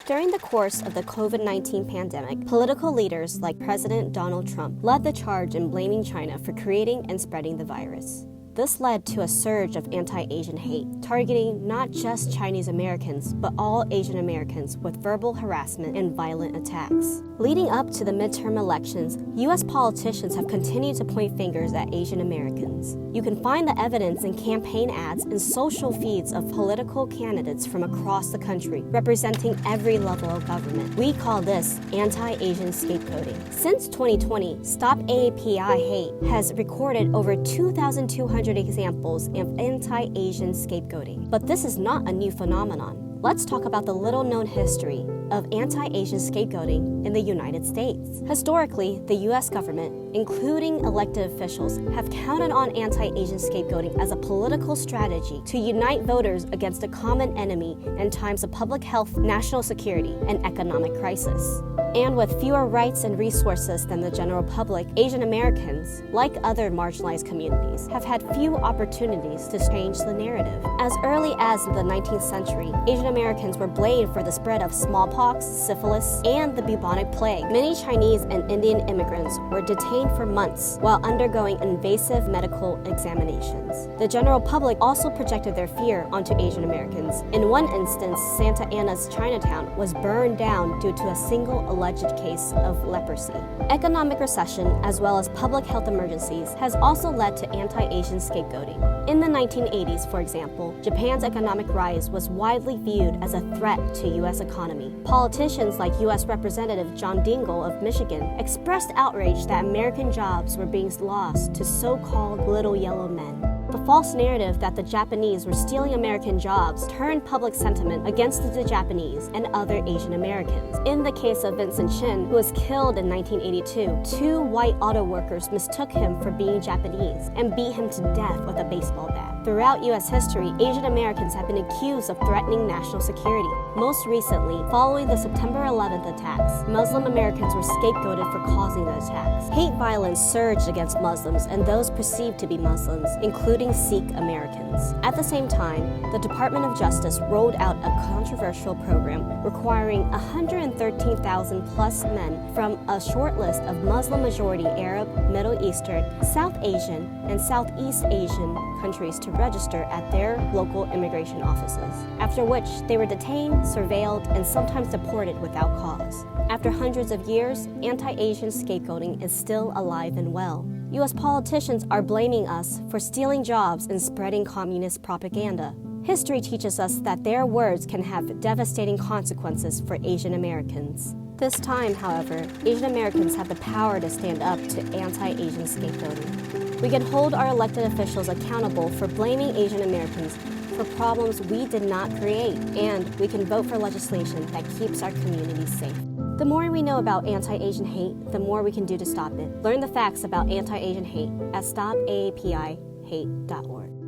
During the course of the COVID-19 pandemic, political leaders like President Donald Trump led the charge in blaming China for creating and spreading the virus. This led to a surge of anti-Asian hate, targeting not just Chinese Americans, but all Asian Americans with verbal harassment and violent attacks. Leading up to the midterm elections, U.S. politicians have continued to point fingers at Asian Americans. You can find the evidence in campaign ads and social feeds of political candidates from across the country, representing every level of government. We call this anti-Asian scapegoating. Since 2020, Stop AAPI Hate has recorded over 2,200 examples of anti-Asian scapegoating. But this is not a new phenomenon. Let's talk about the little-known history of anti-Asian scapegoating in the United States. Historically, the U.S. government, including elected officials, have counted on anti-Asian scapegoating as a political strategy to unite voters against a common enemy in times of public health, national security, and economic crisis. And with fewer rights and resources than the general public, Asian Americans, like other marginalized communities, have had few opportunities to change the narrative. As early as the 19th century, Asian Americans were blamed for the spread of smallpox, syphilis, and the bubonic plague. Many Chinese and Indian immigrants were detained for months while undergoing invasive medical examinations. The general public also projected their fear onto Asian Americans. In one instance, Santa Ana's Chinatown was burned down due to a single alleged case of leprosy. Economic recession, as well as public health emergencies, has also led to anti-Asian scapegoating. In the 1980s, for example, Japan's economic rise was widely viewed as a threat to U.S. economy. Politicians like U.S. Representative John Dingell of Michigan expressed outrage that American jobs were being lost to so-called little yellow men. The false narrative that the Japanese were stealing American jobs turned public sentiment against the Japanese and other Asian Americans. In the case of Vincent Chin, who was killed in 1982, two white auto workers mistook him for being Japanese and beat him to death with a baseball bat. Throughout U.S. history, Asian Americans have been accused of threatening national security. Most recently, following the September 11th attacks, Muslim Americans were scapegoated for causing the attacks. Hate violence surged against Muslims and those perceived to be Muslims, including Sikh Americans. At the same time, the Department of Justice rolled out a controversial program requiring 113,000 plus men from a short list of Muslim-majority Arab, Middle Eastern, South Asian, and Southeast Asian countries to register at their local immigration offices, after which they were detained, surveilled, and sometimes deported without cause. After hundreds of years, anti-Asian scapegoating is still alive and well. U.S. politicians are blaming us for stealing jobs and spreading communist propaganda. History teaches us that their words can have devastating consequences for Asian Americans. This time, however, Asian Americans have the power to stand up to anti-Asian scapegoating. We can hold our elected officials accountable for blaming Asian Americans for problems we did not create, and we can vote for legislation that keeps our communities safe. The more we know about anti-Asian hate, the more we can do to stop it. Learn the facts about anti-Asian hate at stopaapihate.org.